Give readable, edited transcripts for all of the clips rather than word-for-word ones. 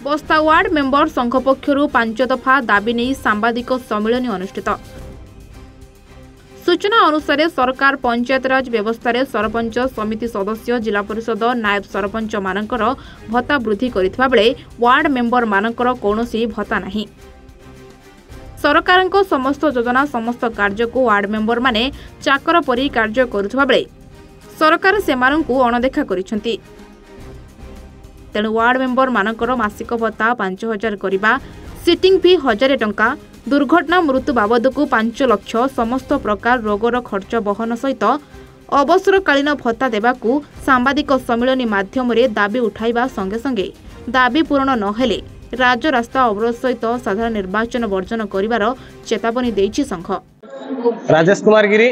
बस्ता ward member संघ पक्षरु 5 दफा दाबी नहीं सांबादिक सम्मेलन अनुष्ठित। सूचना अनुसार सरकार पंचायतराज व्यवस्था सरपंच समिति सदस्य जिला परिषद नायब सरपंच मानकर भत्ता वृद्धि करथिबा बेले वार्ड मेंबर मानकर कौनसी भत्ता नहीं। सरकार समस्त योजना समस्त कार्य को वार्ड मेंबर माने चाकर परी कार्य करुथिबा बेले सरकार सेमानंकु अणदेखा करिसेंती। तेणु वार्ड मेंबर मानकर मासिक भत्ता 5,000 करिबा, सिटिंग फी 1,000 टंका, दुर्घटना मृत्यु बाबद को 5 लाख, समस्त प्रकार रोगर खर्च बहन सहित अवसरकालीन भत्ता देवाकू सांबादिक सम्मेलन माध्यम दाबी उठाइबा संगे संगे दाबी पूरण नहेले राजरास्ता अवरोध सहित साधारण निर्वाचन वर्जन करिवार चेतावनी देइछि संघ। राजेश कुमार गिरी,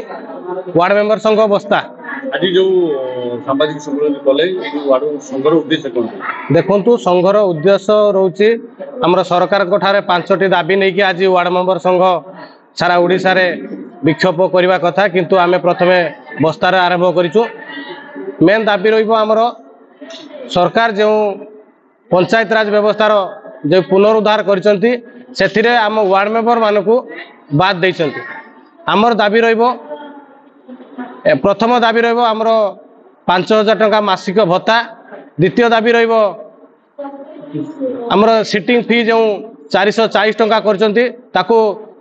वार्ड मेंबर संघ बस्ता। आज जो सामाजिक सम्मेलन कले वार्ड संघर उद्देश्य कोन? देखंतु संघर उद्देश्य रहउछि हमर सरकार कोठारे 5टी दाबी नै कि आज वार्ड मेंबर संघ सारा ओडिसा रे विक्षोभ करबा कथा, किंतु आमे प्रथमे बस्तार आरंभ करिछु। मेन दाबी रहिबो हमर सरकार जो पंचायत राज व्यवस्था रो जो पुनरुद्धार करिसंती सेथिरे हम वार्ड मेंबर मानकू बाद दैसंती। हमर दाबी रहिबो प्रथम दाबी रहिबो हमर 5,000 टंका मासिक भत्ता, द्वितीय दाबी रहिबो हमर सिटिंग फी जो 440 टंका करचंती ताकू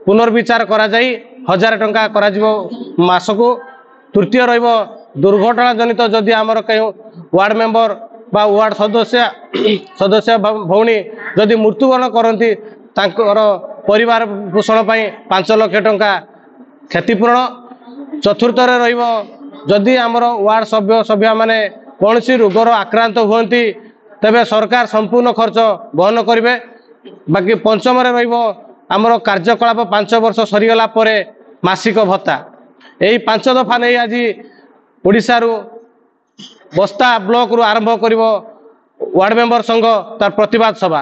पुनर्विचार करा जाई 1,000 टंका करा जिवो मासकू। तृतीय रहिबो दुर्घटना जनित जदि हमर कहीं वार्ड मेंबर बा वार्ड सदस्य भौणी जदि मृत्युवरण करती तांकर परिवार पोषण पई 5 लाख टंका क्षतिपूरण। चतुर्थ रहिबो जदि हमर वार्ड सभ्य माने कौनसी रोगर आक्रांत हुअंती तेबे सरकार संपूर्ण खर्च वहन करिवे। बाकी पंचम रहिबो हमर कार्यकलाप 5 वर्ष सरीगला परे मासिक भत्ता। एही 5 दफा नै आज ओडिसा रु बस्ता ब्लॉक रु आरंभ करिवो वार्ड मेंबर संघ तार प्रतिवाद सभा।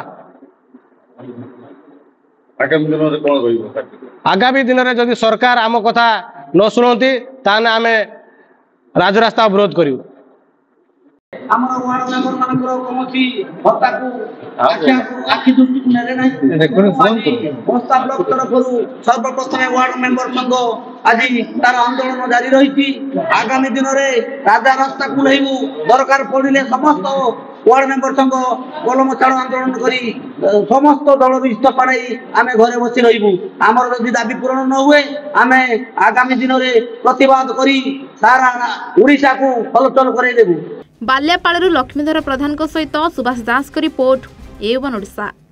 आगामी दिन में जदि सरकार आम कथा न शुणती ताने आमे राजरास्ता अवरोध करिवो। हमर वार्ड मेंबर मानकर कोनोसी भत्ता को आखि दृष्टि नेले नाही। बस्ता ब्लॉक तरफ सर्वप्रथम वार्ड मेंबर संघ आज तार आंदोलन जारी रही। आगामी दिन में राजा रास्ता को लेबू दरकार पड़िले समस्त वार्ड मेंबर संघ कलम छाड़ आंदोलन करी समस्त दल इस्तीफा नहीं आमे घरे बसी रहिबू। आमर जदि दाबी पूरण न हुए आमे आगामी दिन में प्रतिवाद करी सारा ओडिशा को हलचल करे देबू। बाल्यापाड़ू लक्ष्मीधर प्रधान सहित सुभाष दास रिपोर्ट A1 ओडिशा।